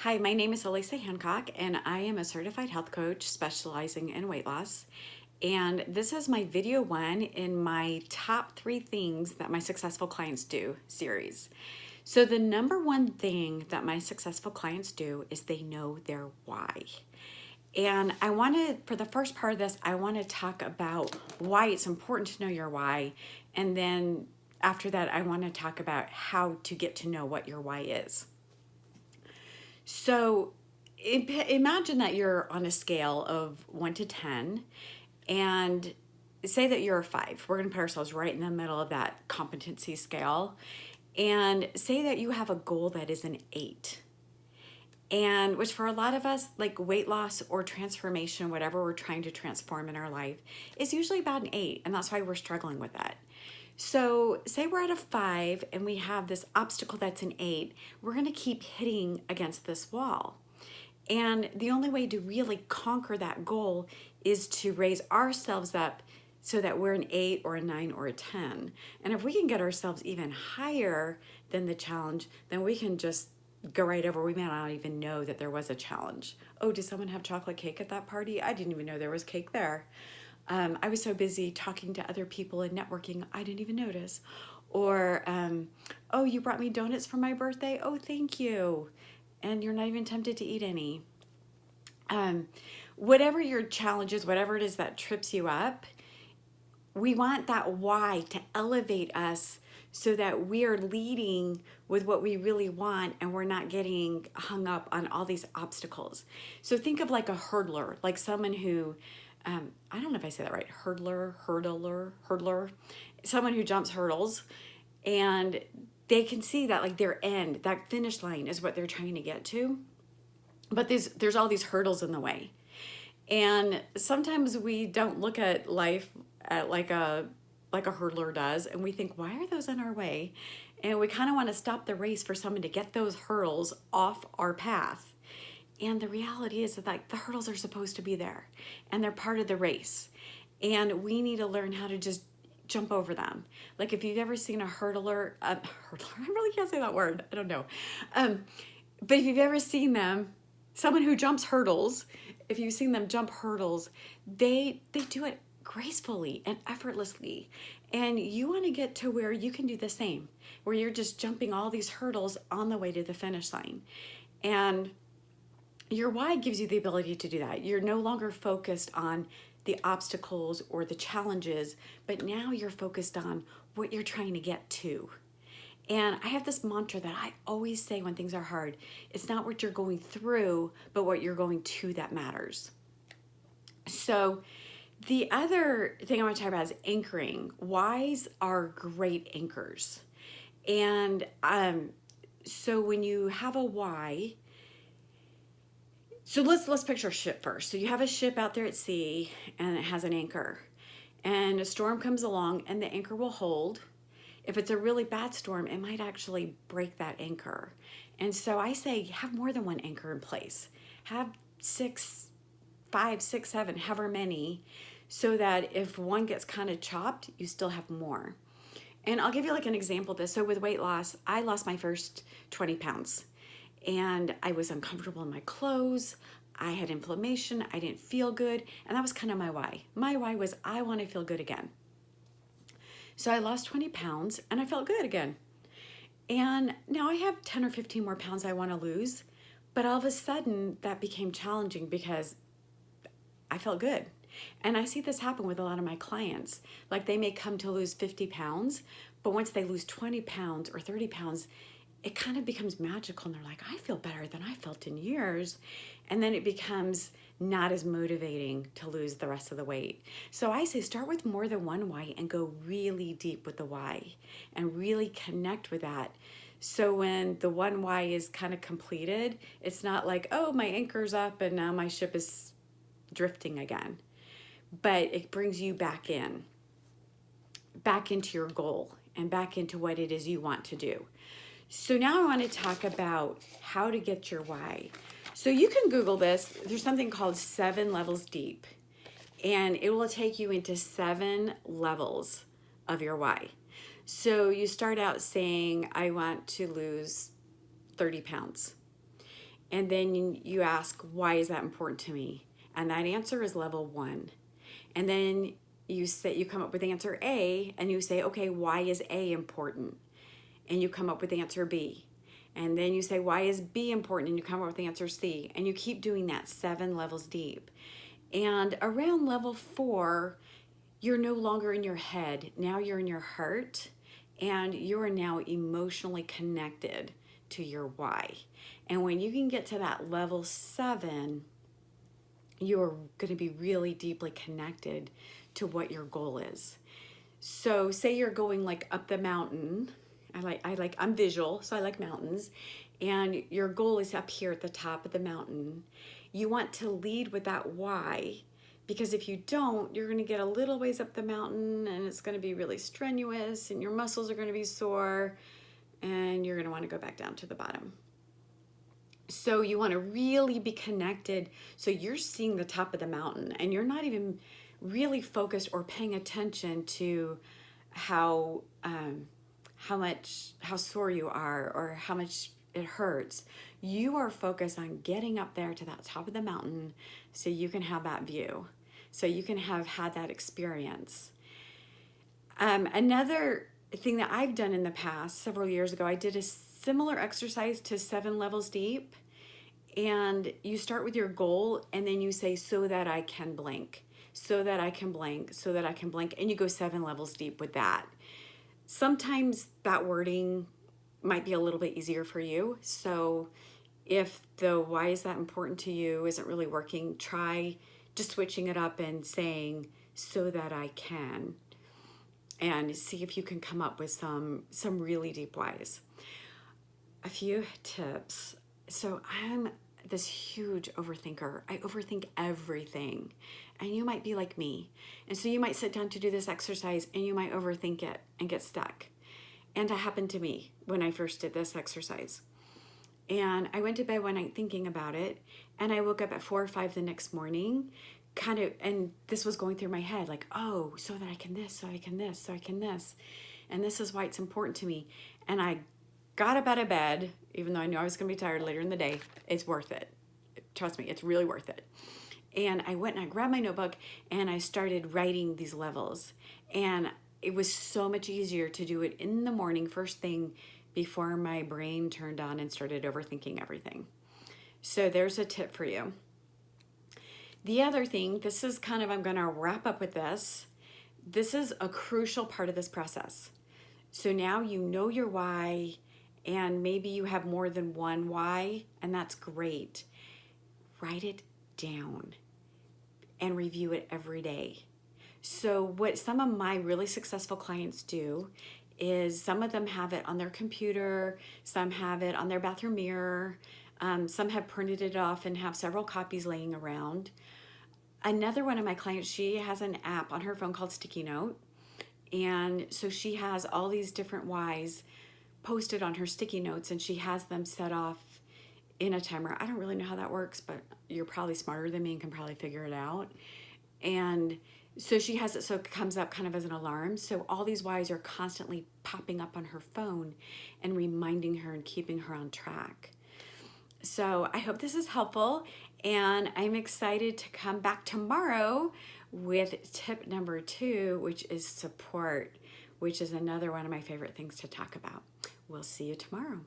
Hi, my name is Elisa Hancock, and I am a certified health coach specializing in weight loss. And this is my video one in my top 3 things that my successful clients do series. So, the number one thing that my successful clients do is they know their why. And I want to, for the first part of this, I want to talk about why it's important to know your why. And then after that, I want to talk about how to get to know what your why is. So imagine that you're on a scale of 1 to 10 and say that you're a 5. We're going to put ourselves right in the middle of that competency scale. And say that you have a goal that is an 8. And which for a lot of us, like weight loss or transformation, whatever we're trying to transform in our life, is usually about an 8. And that's why we're struggling with that. So say we're at a 5 and we have this obstacle that's an 8, we're going to keep hitting against this wall. And the only way to really conquer that goal is to raise ourselves up so that we're an 8 or a 9 or a 10. And if we can get ourselves even higher than the challenge, then we can just go right over. We may not even know that there was a challenge. Oh, did someone have chocolate cake at that party? I didn't even know there was cake there. I was so busy talking to other people and networking, I didn't even notice. Or, oh, you brought me donuts for my birthday? Oh, thank you. And you're not even tempted to eat any. Whatever your challenge is, whatever it is that trips you up, we want that why to elevate us so that we are leading with what we really want and we're not getting hung up on all these obstacles. So think of like a hurdler, like someone who, I don't know if I say that right, hurdler, someone who jumps hurdles, and they can see that like their end, that finish line is what they're trying to get to. But there's all these hurdles in the way. And sometimes we don't look at life at like a hurdler does, and we think, why are those in our way? And we kind of want to stop the race for someone to get those hurdles off our path. And the reality is that like the hurdles are supposed to be there and they're part of the race. And we need to learn how to just jump over them. Like if you've ever seen a hurdler, I really can't say that word. I don't know. But if you've ever seen them, someone who jumps hurdles, if you've seen them jump hurdles, they do it gracefully and effortlessly. And you want to get to where you can do the same, where you're just jumping all these hurdles on the way to the finish line. And your why gives you the ability to do that. You're no longer focused on the obstacles or the challenges, but now you're focused on what you're trying to get to. And I have this mantra that I always say when things are hard. It's not what you're going through, but what you're going to that matters. So the other thing I want to talk about is anchoring. Whys are great anchors. And so when you have a why, so let's picture a ship first. So you have a ship out there at sea and it has an anchor. And a storm comes along and the anchor will hold. If it's a really bad storm, it might actually break that anchor. And so I say have more than one anchor in place. Have 6, 5, 6, 7, however many, so that if one gets kind of chopped, you still have more. And I'll give you like an example of this. So with weight loss, I lost my first 20 pounds and I was uncomfortable in my clothes. I had inflammation. I didn't feel good. And that was kind of my why. My why was I want to feel good again. So I lost 20 pounds and I felt good again. And now I have 10 or 15 more pounds I want to lose. But all of a sudden that became challenging because I felt good. And I see this happen with a lot of my clients. Like they may come to lose 50 pounds, but once they lose 20 pounds or 30 pounds, it kind of becomes magical. And they're like, I feel better than I felt in years. And then it becomes not as motivating to lose the rest of the weight. So I say start with more than one why and go really deep with the why and really connect with that. So when the one why is kind of completed, it's not like, oh, my anchor's up and now my ship is drifting again. But it brings you back into your goal and back into what it is you want to do. So now I want to talk about how to get your why. So you can Google this. There's something called 7 levels deep, and it will take you into 7 levels of your why. So you start out saying, I want to lose 30 pounds. And then you ask, why is that important to me? And that answer is level 1. And then you come up with answer A, and you say, okay, why is A important? And you come up with answer B. And then you say, why is B important? And you come up with answer C. And you keep doing that 7 levels deep. And around level 4, you're no longer in your head. Now you're in your heart, and you are now emotionally connected to your why. And when you can get to that level 7, you're going to be really deeply connected to what your goal is. So say you're going like up the mountain. I'm visual, so I like mountains. And your goal is up here at the top of the mountain. You want to lead with that why, because if you don't, you're going to get a little ways up the mountain and it's going to be really strenuous and your muscles are going to be sore and you're going to want to go back down to the bottom. So you want to really be connected, so you're seeing the top of the mountain and you're not even really focused or paying attention to how sore you are or how much it hurts. You are focused on getting up there to that top of the mountain so you can have that view, so you can have had that experience. Another thing that I've done in the past, several years ago, I did a similar exercise to 7 levels deep. And you start with your goal and then you say, so that I can blank, so that I can blank, so that I can blank. And you go 7 levels deep with that. Sometimes that wording might be a little bit easier for you. So if the why is that important to you isn't really working, try just switching it up and saying, so that I can, and see if you can come up with some really deep whys. A few tips. So I'm this huge overthinker. I overthink everything. And you might be like me. And so you might sit down to do this exercise and you might overthink it and get stuck. And that happened to me when I first did this exercise. And I went to bed one night thinking about it. And I woke up at 4 or 5 the next morning, and this was going through my head, like, oh, so that I can this, so I can this, so I can this. And this is why it's important to me. And I got up out of bed, even though I knew I was going to be tired later in the day. It's worth it. Trust me, it's really worth it. And I went and I grabbed my notebook and I started writing these levels. And it was so much easier to do it in the morning, first thing, before my brain turned on and started overthinking everything. So there's a tip for you. The other thing, this is kind of, I'm going to wrap up with this. This is a crucial part of this process. So now you know your why, and maybe you have more than one why, and that's great. Write it down and review it every day. So what some of my really successful clients do is some of them have it on their computer, some have it on their bathroom mirror, some have printed it off and have several copies laying around. Another one of my clients, she has an app on her phone called Sticky Note. And so she has all these different whys posted on her sticky notes and she has them set off in a timer. I don't really know how that works, but you're probably smarter than me and can probably figure it out. And so she has it so it comes up kind of as an alarm. So all these whys are constantly popping up on her phone and reminding her and keeping her on track. So I hope this is helpful, and I'm excited to come back tomorrow with tip number 2, which is support, which is another one of my favorite things to talk about. We'll see you tomorrow.